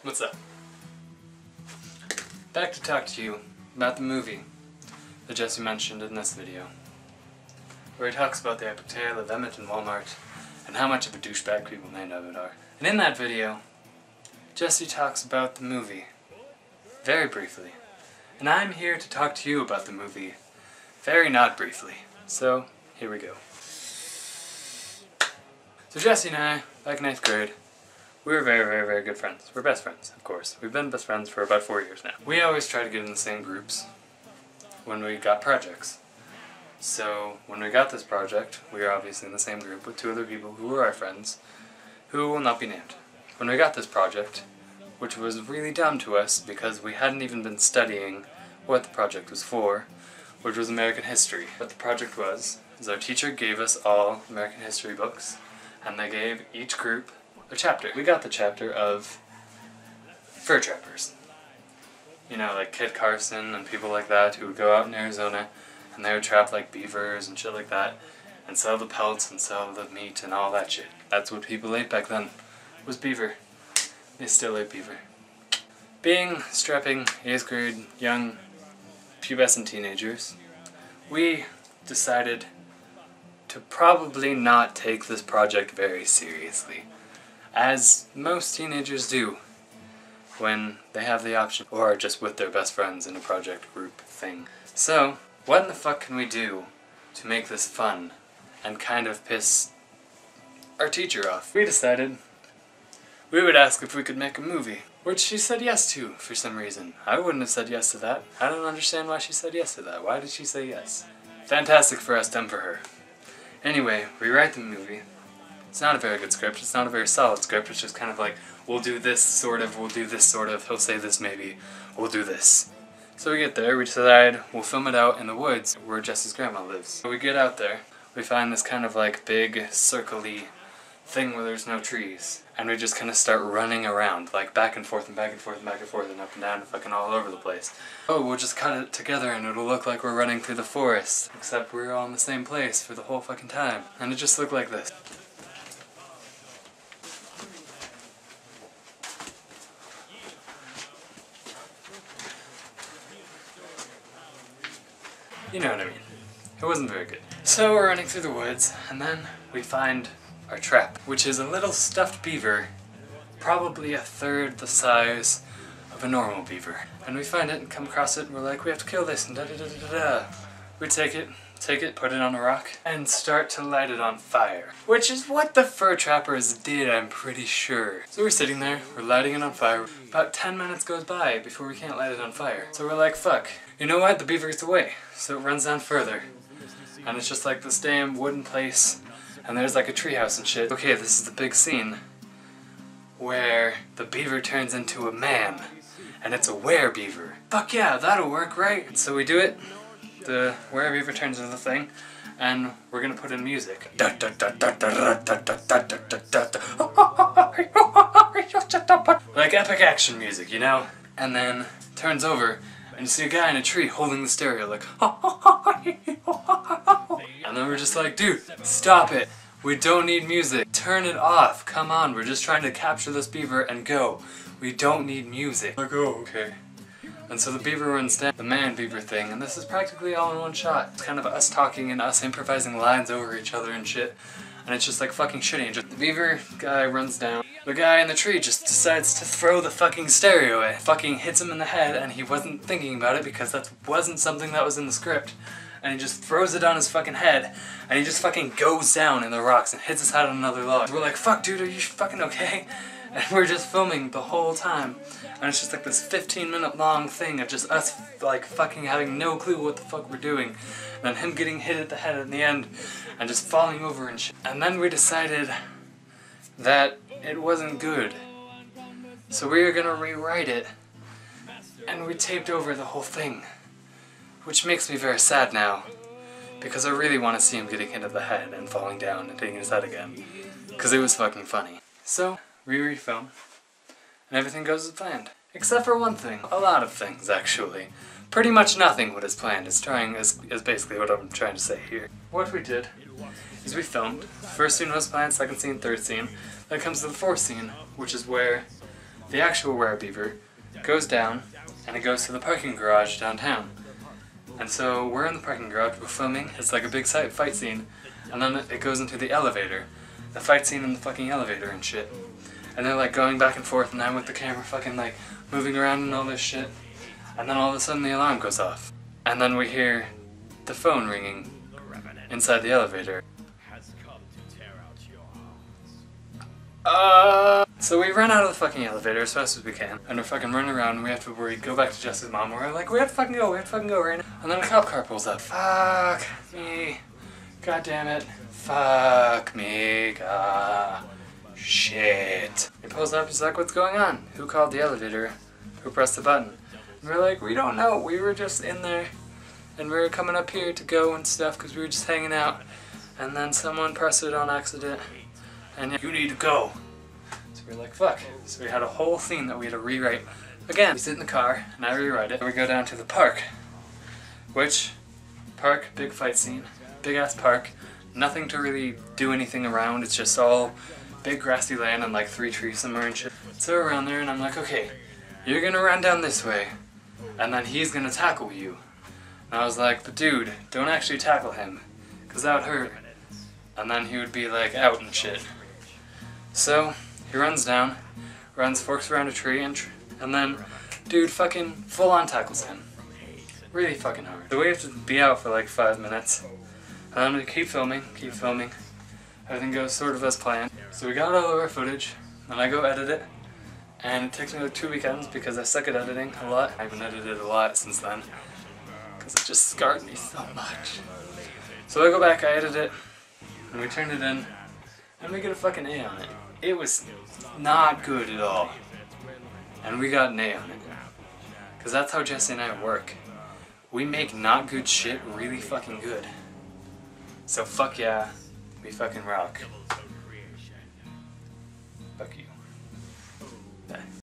What's up? Back to talk to you about the movie that Jesse mentioned in this video, where he talks about the epic tale of Emmett and Walmart and how much of a douchebag people named Emmett are. And in that video, Jesse talks about the movie very briefly. And I'm here to talk to you about the movie very not briefly. So, here we go. So Jesse and I, back in 8th grade, we were very good friends. We're best friends, of course. We've been best friends for about 4 years now. We always try to get in the same groups when we got projects. So when we got this project, we were obviously in the same group with 2 other people who were our friends, who will not be named. When we got this project, which was really dumb to us because we hadn't even been studying what the project was for, which was American history. What the project was, is our teacher gave us all American history books, and they gave each group a chapter. We got the chapter of fur trappers. You know, like Kit Carson and people like that who would go out in Arizona and they would trap like beavers and shit like that and sell the pelts and sell the meat and all that shit. That's what people ate back then, was beaver. They still ate beaver. Being strapping 8th grade young pubescent teenagers, we decided to probably not take this project very seriously, as most teenagers do when they have the option, or are just with their best friends in a project group thing. So, what in the fuck can we do to make this fun and kind of piss our teacher off? We decided we would ask if we could make a movie, which she said yes to for some reason. I wouldn't have said yes to that. I don't understand why she said yes to that. Why did she say yes? Fantastic for us, dumb for her. Anyway, we write the movie. It's not a very good script, it's not a very solid script, it's just kind of like, we'll do this sort of, we'll do this sort of, he'll say this maybe, we'll do this. So we get there, we decide we'll film it out in the woods where Jesse's grandma lives. So we get out there, we find this kind of like big, circle-y thing where there's no trees. And we just kind of start running around, like back and forth and back and forth and back and forth and up and down and fucking all over the place. Oh, we'll just cut it together and it'll look like we're running through the forest, except we're all in the same place for the whole fucking time. And it just looked like this. You know what I mean. It wasn't very good. So we're running through the woods, and then we find our trap, which is a little stuffed beaver, probably a third the size of a normal beaver. And we find it and come across it and we're like, we have to kill this and da-da-da-da-da. We take it, put it on a rock, and start to light it on fire. Which is what the fur trappers did, I'm pretty sure. So we're sitting there, we're lighting it on fire. About 10 minutes goes by before we can't light it on fire. So we're like, fuck. You know what? The beaver gets away. So it runs down further. And it's just like this damn wooden place. And there's like a treehouse and shit. Okay, this is the big scene where the beaver turns into a man. And it's a were-beaver. Fuck yeah, that'll work, right? So we do it. The were-beaver turns into the thing. And we're gonna put in music. Like epic action music, you know? And then turns over and you see a guy in a tree holding the stereo like and then we're just like, dude, stop it. We don't need music. Turn it off. Come on, we're just trying to capture this beaver and go. We don't need music. Like, oh, okay. And so the beaver runs down the man beaver thing, and this is practically all in one shot. It's kind of us talking and us improvising lines over each other and shit. And it's just like fucking shitty. And just, the beaver guy runs down. The guy in the tree just decides to throw the fucking stereo away. Fucking hits him in the head, and he wasn't thinking about it because that wasn't something that was in the script. And he just throws it on his fucking head, and he just fucking goes down in the rocks and hits his head on another log. We're like, fuck dude, are you fucking okay? And we're just filming the whole time. And it's just like this 15-minute long thing of just us like fucking having no clue what the fuck we're doing. And then him getting hit at the head in the end and just falling over and shit. And then we decided that it wasn't good. So we were gonna rewrite it. And we taped over the whole thing. Which makes me very sad now. Because I really want to see him getting hit at the head and falling down and hitting his head again. Because it was fucking funny. So, we refilm. And everything goes as planned. Except for one thing. A lot of things, actually. Pretty much nothing what is planned is basically what I'm trying to say here. What we did is we filmed. First scene was planned, second scene, third scene. Then it comes to the fourth scene, which is where the actual Werebeaver goes down and it goes to the parking garage downtown. And so we're in the parking garage, we're filming, it's like a big fight scene, and then it goes into the elevator. The fight scene in the fucking elevator and shit. And they're like going back and forth, and I'm with the camera fucking like moving around and all this shit. And then all of a sudden the alarm goes off. And then we hear the phone ringing inside the elevator. So we run out of the fucking elevator as fast as we can, and we're fucking running around, and we have to go back to Jess's mom, we're like, we have to fucking go right now. And then a cop car pulls up. Fuck me. God damn it. Fuck me. Shit. He pulls up, he's like, what's going on? Who called the elevator? Who pressed the button? And we're like, we don't know, we were just in there, and we were coming up here to go and stuff, because we were just hanging out, and then someone pressed it on accident, and you need to go. So we're like, fuck. So we had a whole scene that we had to rewrite. Again, we sit in the car, and I rewrite it. We go down to the park, big fight scene, big ass park, nothing to really do anything around, it's just all big grassy land and like 3 trees somewhere and shit. So we're around there and I'm like, okay, you're gonna run down this way, and then he's gonna tackle you. And I was like, but dude, don't actually tackle him, cause that would hurt. And then he would be like out and shit. So he runs down, forks around a tree, and then dude fucking full on tackles him. Really fucking hard. So we have to be out for like 5 minutes. And then we keep filming. Everything goes sort of as planned. So we got all of our footage, and I go edit it. And it takes me like 2 weekends because I suck at editing a lot. I haven't edited a lot since then, because it just scarred me so much. So I go back, I edit it, and we turn it in, and we get a fucking A on it. It was not good at all. And we got an A on it. Because that's how Jesse and I work. We make not good shit really fucking good. So fuck yeah, we fucking rock. Fuck you.